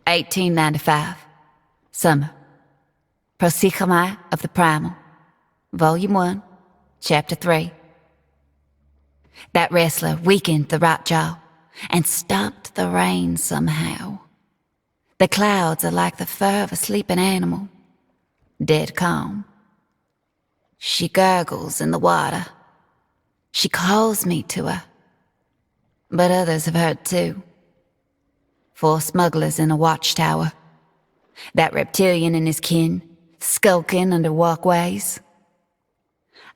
1895. Summer. Prosychomai of the Primal. Volume 1, Chapter 3. That wrestler weakened the right jaw and stopped the rain somehow. The clouds are like the fur of a sleeping animal, dead calm. She gurgles in the water. She calls me to her. But others have heard too. 4 smugglers in a watchtower. That reptilian and his kin, skulking under walkways.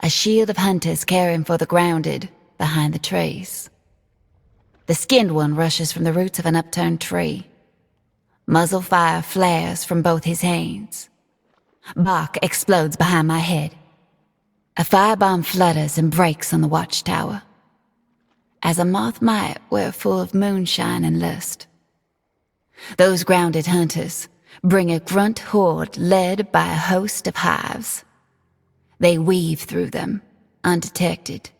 A shield of hunters caring for the grounded behind the trees. The skinned one rushes from the roots of an upturned tree. Muzzle fire flares from both his hands. Bark explodes behind my head. A firebomb flutters and breaks on the watchtower. As a moth might were full of moonshine and lust. Those grounded hunters bring a grunt horde led by a host of hives. They weave through them, undetected,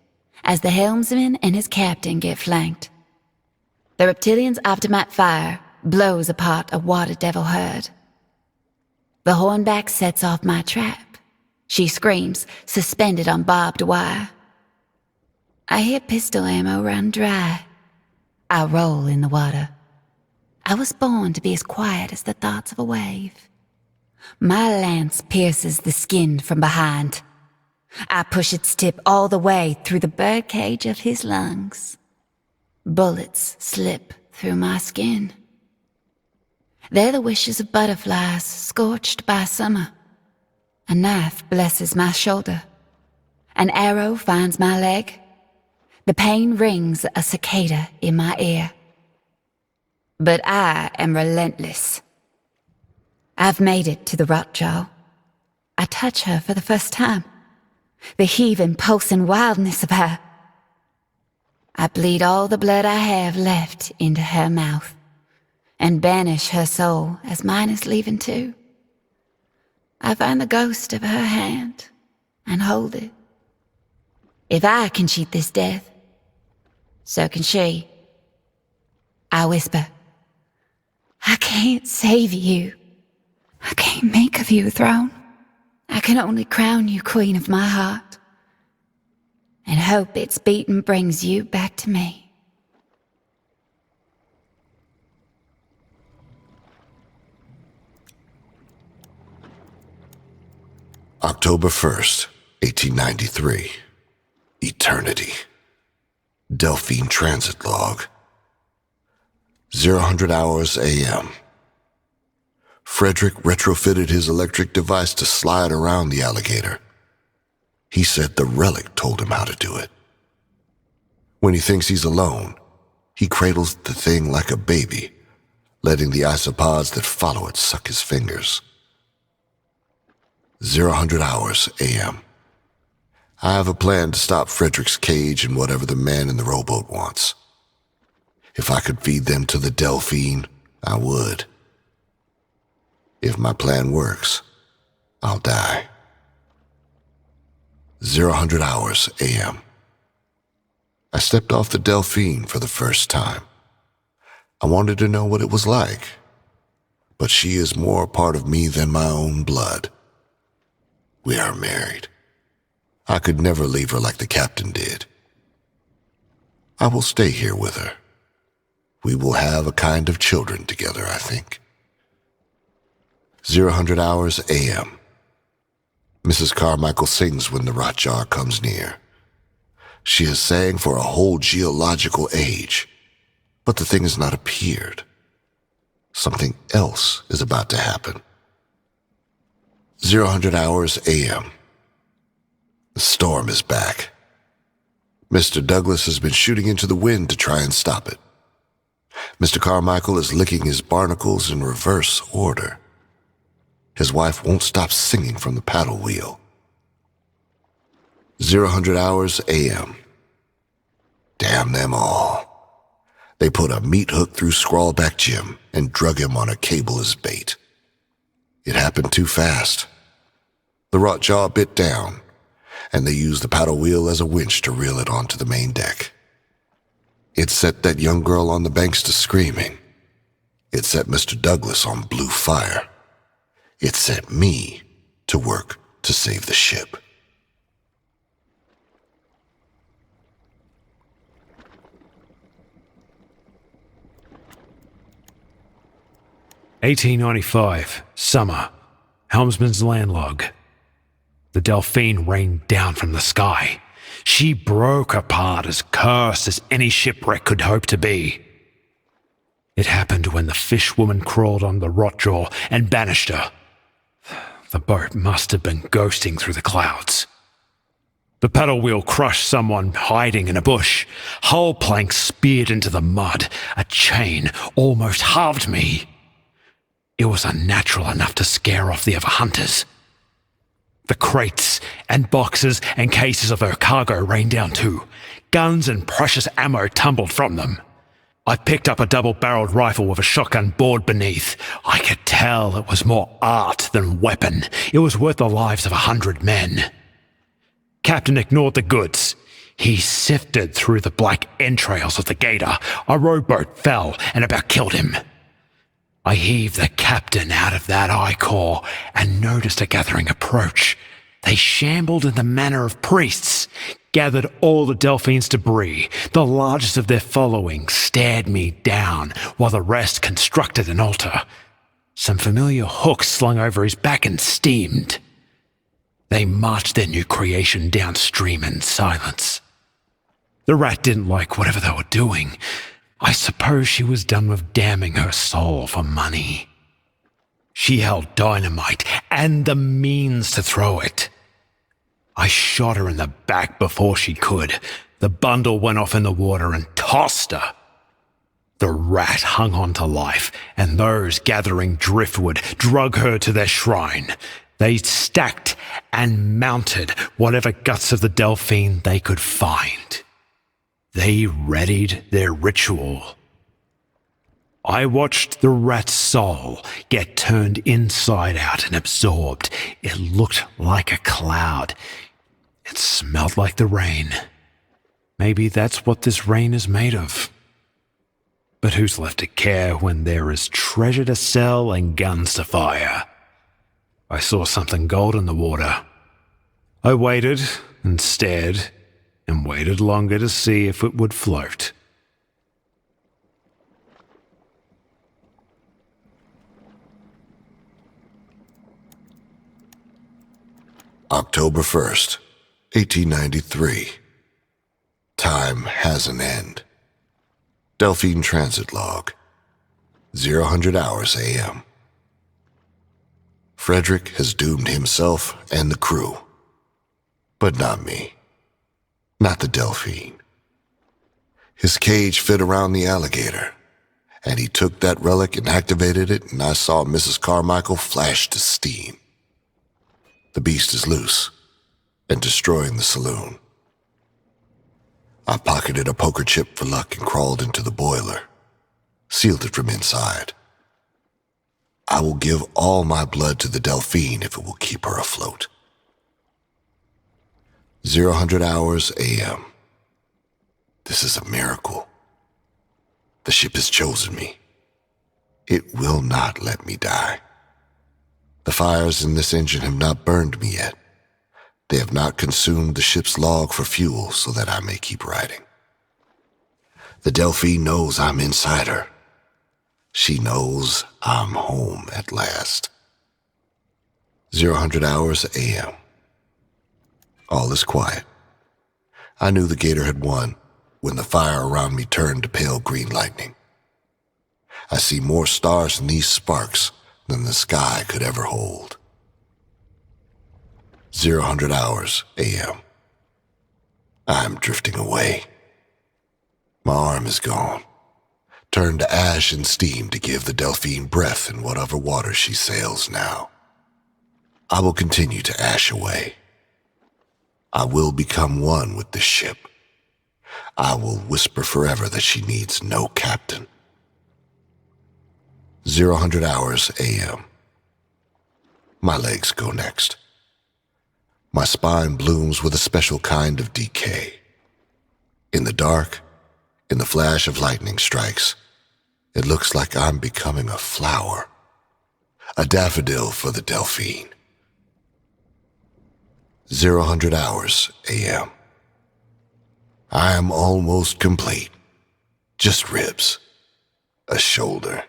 as the helmsman and his captain get flanked. The reptilian's optimate fire blows apart a water devil herd. The hornback sets off my trap. She screams, suspended on barbed wire. I hear pistol ammo run dry. I roll in the water. I was born to be as quiet as the thoughts of a wave. My lance pierces the skin from behind. I push its tip all the way through the birdcage of his lungs. Bullets slip through my skin. They're the wishes of butterflies scorched by summer. A knife blesses my shoulder. An arrow finds my leg. The pain rings a cicada in my ear. But I am relentless. I've made it to the rotjaw. I touch her for the first time. The heaving, pulsing wildness of her. I bleed all the blood I have left into her mouth and banish her soul as mine is leaving too. I find the ghost of her hand and hold it. If I can cheat this death, so can she. I whisper, I can't save you. I can't make of you a throne. I can only crown you queen of my heart and hope its beating brings you back to me. October 1st, 1893. Eternity. Delphine Transit Log. 0000 hours a.m. Frederick retrofitted his electric device to slide around the alligator. He said the relic told him how to do it. When he thinks he's alone, he cradles the thing like a baby, letting the isopods that follow it suck his fingers. 0000 hours a.m. I have a plan to stop Frederick's cage and whatever the man in the rowboat wants. If I could feed them to the Delphine, I would. If my plan works, I'll die. 0000 hours a.m. I stepped off the Delphine for the first time. I wanted to know what it was like, but she is more a part of me than my own blood. We are married. I could never leave her like the captain did. I will stay here with her. We will have a kind of children together, I think. 0000 hours a.m. Mrs. Carmichael sings when the rotjar comes near. She has sang for a whole geological age, but the thing has not appeared. Something else is about to happen. 0000 hours a.m. The storm is back. Mr. Douglas has been shooting into the wind to try and stop it. Mr. Carmichael is licking his barnacles in reverse order. His wife won't stop singing from the paddle wheel. 0000 hours a.m. Damn them all. They put a meat hook through Scrawlback Jim and drug him on a cable as bait. It happened too fast. The rotjaw bit down, and they used the paddle wheel as a winch to reel it onto the main deck. It set that young girl on the banks to screaming. It set Mr. Douglas on blue fire. It set me to work to save the ship. "1895, summer, helmsman's landlog. The Delphine rained down from the sky. She broke apart as cursed as any shipwreck could hope to be. It happened when the fish woman crawled on the rotjaw and banished her. The boat must have been ghosting through the clouds. The paddle wheel crushed someone hiding in a bush. Hull planks speared into the mud. A chain almost halved me. It was unnatural enough to scare off the other hunters. The crates and boxes and cases of her cargo rained down too. Guns and precious ammo tumbled from them. I picked up a double-barreled rifle with a shotgun bored beneath. I could tell it was more art than weapon. It was worth the lives of 100 men. Captain ignored the goods. He sifted through the black entrails of the gator. A rowboat fell and about killed him. I heaved the captain out of that I-core and noticed a gathering approach. They shambled in the manner of priests, gathered all the Delphine's debris. The largest of their following stared me down, while the rest constructed an altar. Some familiar hooks slung over his back and steamed. They marched their new creation downstream in silence. The rat didn't like whatever they were doing. I suppose she was done with damning her soul for money. She held dynamite and the means to throw it. I shot her in the back before she could. The bundle went off in the water and tossed her. The rat hung on to life, and those gathering driftwood drug her to their shrine. They stacked and mounted whatever guts of the Delphine they could find. They readied their ritual. I watched the rat's soul get turned inside out and absorbed. It looked like a cloud. It smelled like the rain. Maybe that's what this rain is made of. But who's left to care when there is treasure to sell and guns to fire? I saw something gold in the water. I waited and stared and waited longer to see if it would float. October 1st, 1893. Time has an end. Delphine Transit Log. 0000 hours a.m. Frederick has doomed himself and the crew. But not me. Not the Delphine. His cage fit around the alligator, and he took that relic and activated it, and I saw Mrs. Carmichael flash to steam. The beast is loose and destroying the saloon. I pocketed a poker chip for luck and crawled into the boiler, sealed it from inside. I will give all my blood to the Delphine if it will keep her afloat. 0000 hours a.m. This is a miracle. The ship has chosen me. It will not let me die. The fires in this engine have not burned me yet. They have not consumed the ship's log for fuel so that I may keep riding. The Delphine knows I'm inside her. She knows I'm home at last. 0000 hours a.m. All is quiet. I knew the gator had won when the fire around me turned to pale green lightning. I see more stars in these sparks than the sky could ever hold. 0000 hours a.m. I'm drifting away. My arm is gone, turned to ash and steam to give the Delphine breath in whatever water she sails now. I will continue to ash away. I will become one with this ship. I will whisper forever that she needs no captain. 0000 hours a.m. My legs go next. My spine blooms with a special kind of decay. In the dark, in the flash of lightning strikes, It looks like I'm becoming a flower, a daffodil for the Delphine. 00 hours a.m. I am almost complete. Just ribs, a shoulder,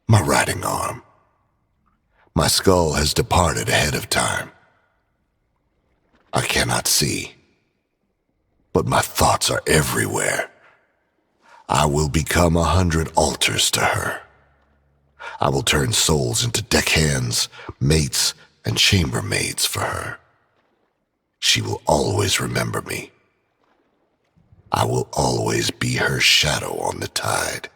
my riding arm. My skull has departed ahead of time. I cannot see, but my thoughts are everywhere. I will become 100 altars to her. I will turn souls into deckhands, mates, and chambermaids for her. She will always remember me. I will always be her shadow on the tide.